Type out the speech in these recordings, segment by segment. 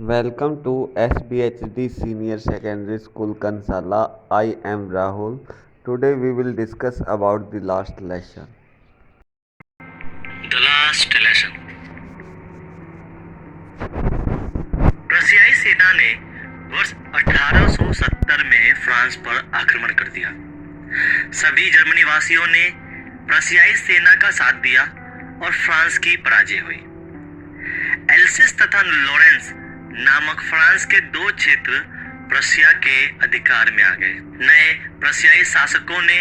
Welcome to SBHD Senior Secondary School Kansala. I am Rahul. Today we will discuss about the last lesson. The Last Lesson। प्रशियाई सेना ने वर्ष 1870 में France पर आक्रमण कर दिया। सभी जर्मनी वासियों ने प्रशियाई सेना का साथ दिया और फ्रांस की पराजय हुई। एल्सिस तथा लॉरेंस नामक फ्रांस के दो क्षेत्र प्रशिया के अधिकार में आ गए। नए प्रशियाई शासकों ने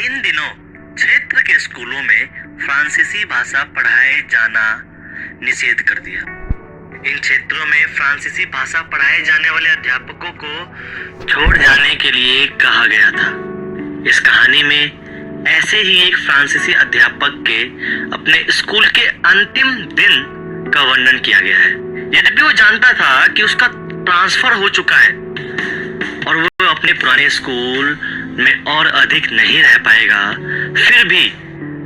इन दिनों क्षेत्र के स्कूलों में फ्रांसीसी भाषा पढ़ाए जाना निषेध कर दिया। इन क्षेत्रों में फ्रांसीसी भाषा पढ़ाए जाने वाले अध्यापकों को छोड़ जाने के लिए कहा गया था। इस कहानी में ऐसे ही एक फ्रांसीसी अध्यापक के अपने स्कूल के अंतिम दिन का वर्णन किया गया है। यद्यपि वो जानता था कि उसका ट्रांसफर हो चुका है और वो अपने पुराने स्कूल में और अधिक नहीं रह पाएगा, फिर भी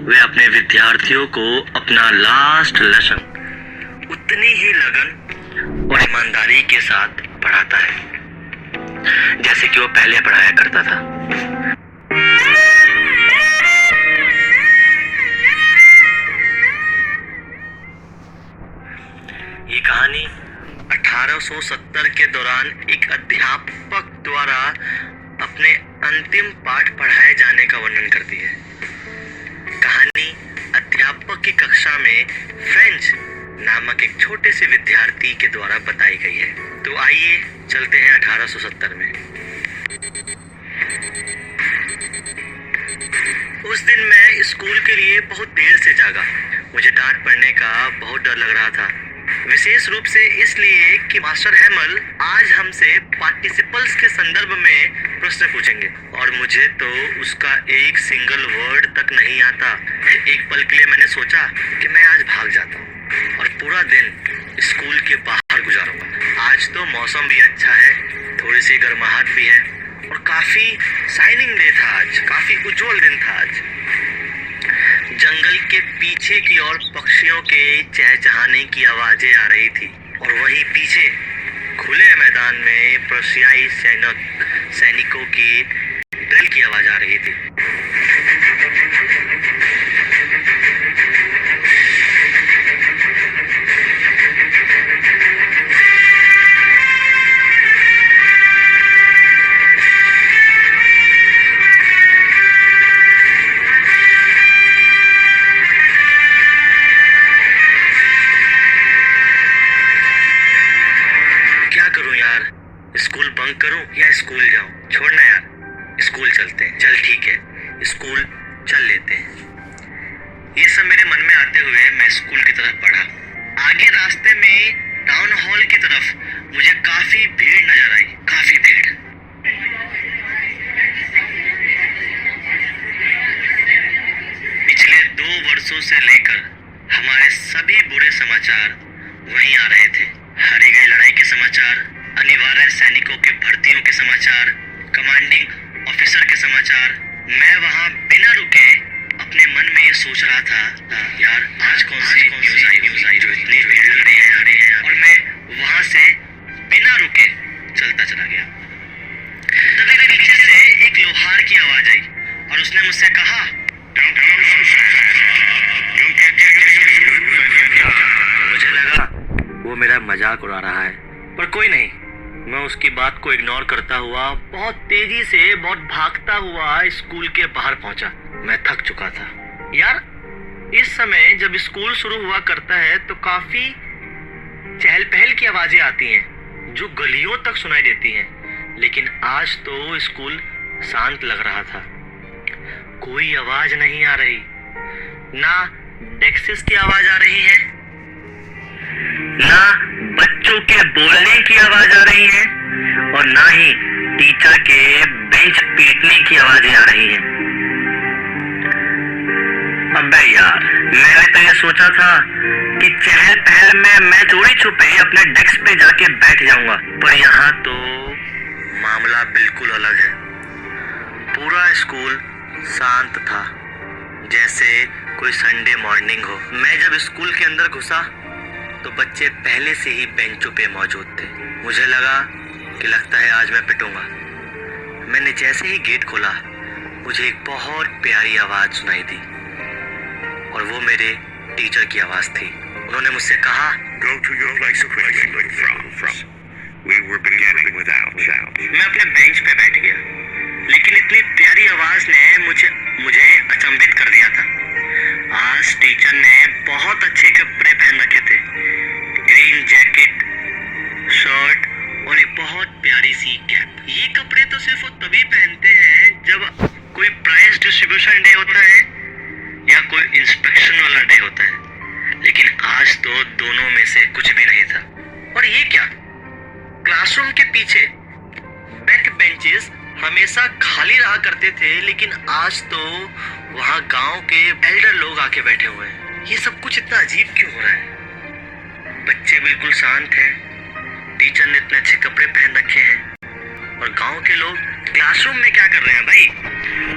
वे अपने विद्यार्थियों को अपना लास्ट लेसन उतनी ही लगन और ईमानदारी के साथ पढ़ाता है जैसे कि वो पहले पढ़ाया करता था। ये कहानी 1870 के दौरान एक अध्यापक द्वारा अपने अंतिम पाठ पढ़ाए जाने का वर्णन करती है। कहानी अध्यापक की कक्षा में फ्रेंच नामक एक छोटे से विद्यार्थी के द्वारा बताई गई है। तो आइए चलते हैं 1870 में। उस दिन मैं स्कूल के लिए बहुत देर से जागा। मुझे डांट पड़ने का बहुत डर लग रहा था, विशेष रूप से इसलिए कि मास्टर हैमल आज हमसे पार्टिसिपल्स के संदर्भ में प्रश्न पूछेंगे और मुझे तो उसका एक सिंगल वर्ड तक नहीं आता। एक पल के लिए मैंने सोचा कि मैं आज भाग जाता हूँ और पूरा दिन स्कूल के बाहर गुजारूंगा। आज तो मौसम भी अच्छा है, थोड़ी सी गर्माहट भी है और काफी शाइनिंग डे था आज, काफी उज्जवल दिन था आज। जंगल के पीछे की ओर पक्षियों के चहचहाने की आवाजें आ रही थी और वहीं पीछे खुले मैदान में प्रशियाई सैनिकों की ड्रिल की आवाज आ रही थी। स्कूल बंक करूं या स्कूल जाऊं? छोड़ना यार, स्कूल चलते हैं। चल ठीक है, स्कूल चल लेते हैं। ये सब मेरे मन में आते हुए मैं स्कूल की तरफ बढ़ा। आगे रास्ते में टाउन हॉल की तरफ मुझे काफी भीड़ नजर आई, काफी भीड़। पिछले 2 वर्षों से लेकर हमारे सभी बुरे समाचार वहीं आ रहे थे। हारी गई लड़ाई के समाचार, अनिवार्य सैनिकों के भर्तियों के समाचार, कमांडिंग ऑफिसर के समाचार। मैं वहां बिना रुके अपने मन में ये सोच रहा था, यार आज कौन सी न्यूज़ आई जो इतनी भीड़ लग रही है। और मैं वहां से बिना रुके चलता चला गया। तभी पीछे से एक लोहार की आवाज आई और उसने मुझसे कहा, मुझे लगा वो मेरा मजाक उड़ा रहा है, पर कोई नहीं। मैं उसकी बात को इग्नोर करता हुआ बहुत तेजी से, बहुत भागता हुआ स्कूल के बाहर पहुंचा। मैं थक चुका था यार। इस समय जब स्कूल शुरू हुआ करता है तो काफी चहल पहल की आवाजें आती हैं जो गलियों तक सुनाई देती हैं, लेकिन आज तो स्कूल शांत लग रहा था। कोई आवाज नहीं आ रही, ना डेस्क की आवाज आ रही है, ना बच्चों के बोलने की आवाज आ रही है और ना ही टीचर के बेंच पीटने की आवाजें आ रही हैं। अबे यार, मैंने तो ये सोचा था कि चहल पहल में मैं चोरी छुपे अपने डेस्क पे जाके बैठ जाऊंगा, पर यहाँ तो मामला बिल्कुल अलग है। पूरा स्कूल शांत था, जैसे कोई संडे मॉर्निंग हो। मैं जब स्कूल के अंदर घुसा तो बच्चे पहले से ही बेंचों पे मौजूद थे। मुझे लगा कि लगता है आज मैं पिटूंगा। मैंने जैसे ही गेट खोला, मुझे एक बहुत प्यारी आवाज सुनाई दी और वो मेरे टीचर की आवाज थी। उन्होंने मुझसे कहा, Go to your place quickly, little Franz. We were beginning without shout. मैं अपने बेंच पे बैठ गया, लेकिन इतनी प्यारी आवाज ने मुझे अचंभित कर दिया था। आज टीचर ने बहुत अच्छे कपड़े पहन रखे थे, ग्रीन जैकेट, शर्ट और एक बहुत प्यारी सी कैप। ये कपड़े तो सिर्फ वो तभी पहनते हैं जब कोई प्राइज डिस्ट्रीब्यूशन डे होता है या कोई इंस्पेक्शन वाला डे होता है, लेकिन आज तो दोनों में से कुछ भी नहीं था। और ये क्या, क्लासरूम के पीछे बैक बेंचेस हमेशा खाली रहा करते थे, लेकिन आज तो वहां गांव के एल्डर लोग आके बैठे हुए हैं। ये सब कुछ इतना अजीब क्यों हो रहा है? बच्चे बिल्कुल शांत हैं, टीचर ने इतने अच्छे कपड़े पहन रखे हैं, और गांव के लोग क्लासरूम में क्या कर रहे हैं भाई?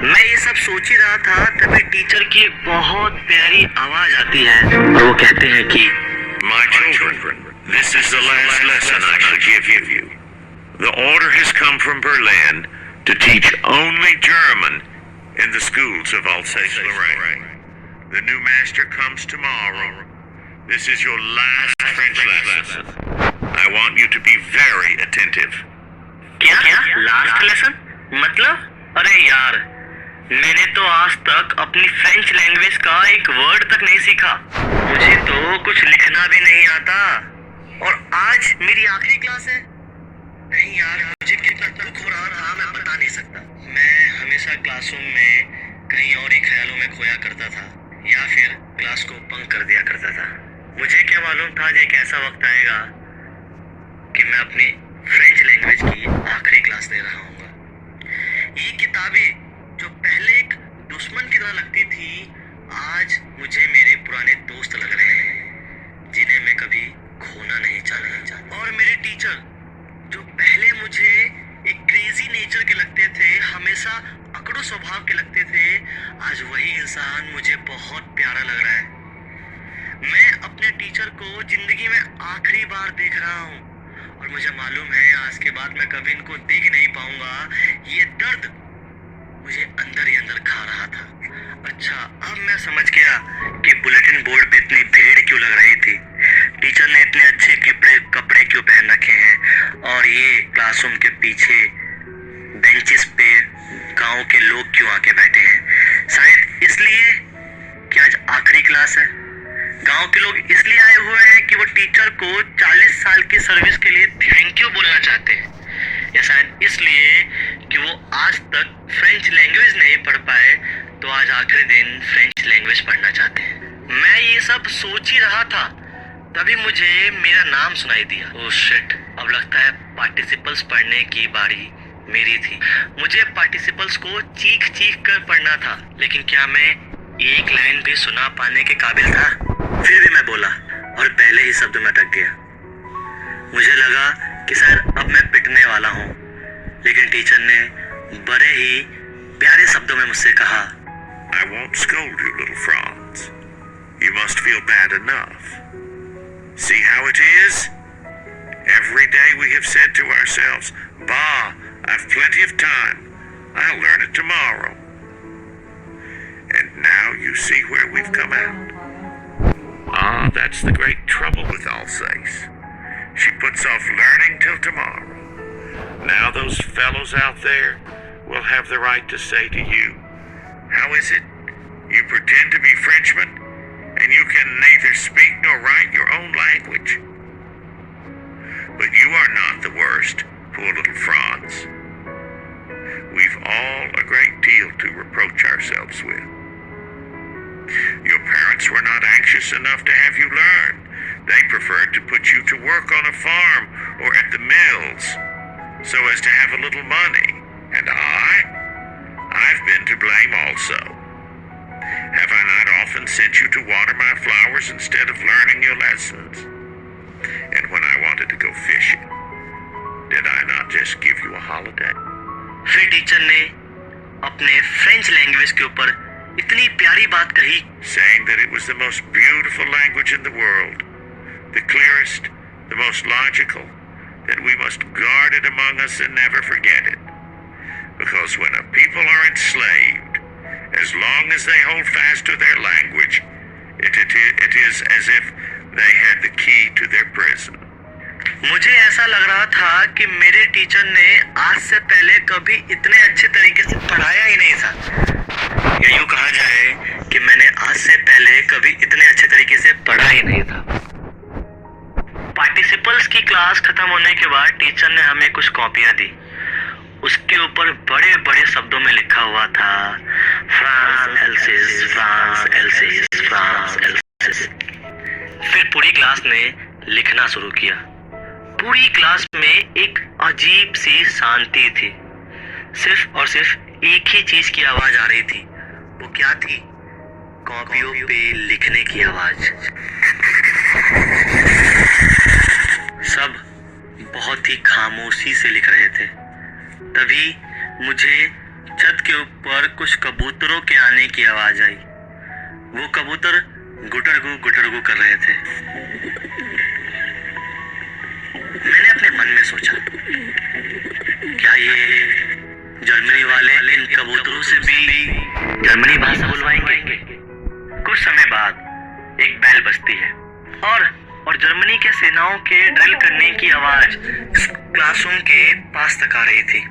मैं ये सब सोच ही रहा था, तभी टीचर की बहुत प्यारी आवाज आती है और वो कहते हैं कि My children, this is the last lesson I should give you. The order has come from Berlin to teach only German in the schools of Alsace-Lorraine. The new master comes tomorrow. This is your last French lesson. I want you to be very attentive. क्या last lesson मतलब? अरे यार, मैंने तो आज तक अपनी French language का एक वर्ड तक नहीं सीखा। मुझे तो कुछ लिखना भी नहीं आता, और आज मेरी आखिरी क्लास है। नहीं यार, मुझे कितना दुख हो रहा था मैं बता नहीं सकता। मैं हमेशा क्लासरूम में कहीं और ही ख्यालों में खोया करता था, या फिर क्लास को बंक कर दिया करता था। मुझे क्या मालूम था कि एक ऐसा वक्त आएगा कि मैं अपनी फ्रेंच लैंग्वेज की आखिरी क्लास ले रहा हूँ। ये किताबें जो पहले एक दुश्मन की तरह लगती थी, आज मुझे मेरे पुराने दोस्त लग रहे हैं, जिन्हें मैं कभी खोना नहीं चाहता। और मेरे टीचर जो पहले मुझे एक क्रेजी नेचर के लगते थे, हमेशा अकड़ू स्वभाव के लगते थे, आज वही इंसान मुझे बहुत प्यारा लग रहा है। मैं अपने टीचर को जिंदगी में आखिरी बार देख रहा हूँ, और मुझे मालूम है आज के बाद मैं कभी इनको देख नहीं पाऊंगा। ये दर्द मुझे अंदर ही अंदर खा रहा था। अच्छा, अब मैं समझ गया कि बुलेटिन बोर्ड पे इतनी भीड़ क्यों लग रही थी, टीचर ने इतने अच्छे कपड़े क्यों पहन रखे हैं, और ये क्लासरूम के पीछे बेंचेस पे गांव के लोग क्यों आके बैठे हैं। शायद इसलिए कि आज आखिरी क्लास है। गांव के लोग इसलिए आए हुए हैं कि वो टीचर को 40 साल की सर्विस के लिए थैंक यू बोलना चाहते हैं, या शायद इसलिए कि वो आज तक फ्रेंच लैंग्वेज नहीं पढ़ पाए, तो आज आखिरी दिन फ्रेंच लैंग्वेज पढ़ना चाहते हैं। मैं ये सब सोच ही रहा था, तभी मुझे मेरा नाम सुनाई दिया। ओह शिट, अब लगता है पार्टिसिपल्स पढ़ने की बारी मेरी थी। मुझे पार्टिसिपल्स को चीख चीख कर पढ़ना था, लेकिन क्या मैं एक लाइन भी सुना पाने के काबिल था? फिर भी मैं बोला, और पहले ही शब्द में अटक गया। मुझे लगा कि शायद अब मैं पिटने वाला हूँ, लेकिन टीचर ने बड़े ही प्यारे शब्दों में मुझसे कहा, I won't scold you, little Franz. You must feel bad enough. See how it is? Every day we have said to ourselves, Bah, I've plenty of time. I'll learn it tomorrow. And now you see where we've come out. Ah, that's the great trouble with Alsace. She puts off learning till tomorrow. Now those fellows out there will have the right to say to you, how is it you pretend to be Frenchmen and you can neither speak nor write your own language? But you are not the worst, poor little Franz. We've all a great deal to reproach ourselves with. Your parents were not anxious enough to have you learn. They preferred to put you to work on a farm or at the mills so as to have a little money. And I've been to blame also. Have I not often sent you to water my flowers instead of learning your lessons? And when I wanted to go fishing, did I not just give you a holiday? फिर teacher ने अपने French language के ऊपर इतनी प्यारी बात कही, saying that it was the most beautiful language in the world, the clearest, the most logical, that we must guard it among us and never forget it. Because when a people are enslaved, as long as they hold fast to their language, it is as if they had the key to their prison. मुझे ऐसा लग रहा था कि मेरे teacher ने आज से पहले कभी इतने अच्छे तरीके से पढ़ाया ही नहीं था, या यूं कहा जाए कि मैंने आज से पहले कभी इतने अच्छे तरीके से पढ़ा ही नहीं था। पार्टिसिपल्स की क्लास खत्म होने के बाद टीचर ने हमें कुछ कॉपियां दी। उसके ऊपर बड़े बड़े शब्दों में लिखा हुआ था France else's, France else's, France else's. फिर पूरी क्लास ने लिखना शुरू किया। पूरी क्लास में एक अजीब सी शांति थी। सिर्फ और सिर्फ एक ही चीज की आवाज आ रही थी। वो क्या थी? कॉपियों पे लिखने की आवाज। सब बहुत ही खामोशी से लिख रहे थे। तभी मुझे छत के ऊपर कुछ कबूतरों के आने की आवाज आई। वो कबूतर गुटरगू कर रहे थे। मैंने अपने मन में सोचा, क्या ये जर्मनी वाले इन कबूतरों से भी जर्मनी भाषा बुलवाएंगे? कुछ समय बाद एक बैल बजती है और जर्मनी के सेनाओं के ड्रिल करने की आवाज क्लासरूम के पास तक आ रही थी।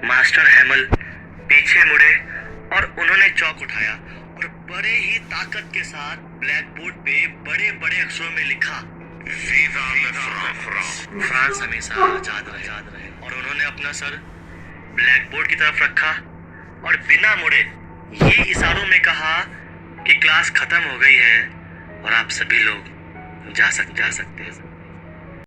मास्टर हैमल पीछे मुड़े और उन्होंने चौक उठाया और बड़े ही ताकत के साथ ब्लैक बोर्ड पे बड़े बड़े अक्षरों में लिखा, फ्रांस हमेशा आजाद रहे। और उन्होंने अपना सर ब्लैक बोर्ड की तरफ रखा और बिना मुड़े ये इशारों में कहा कि क्लास खत्म हो गई है और आप सभी लोग जा सकते हैं।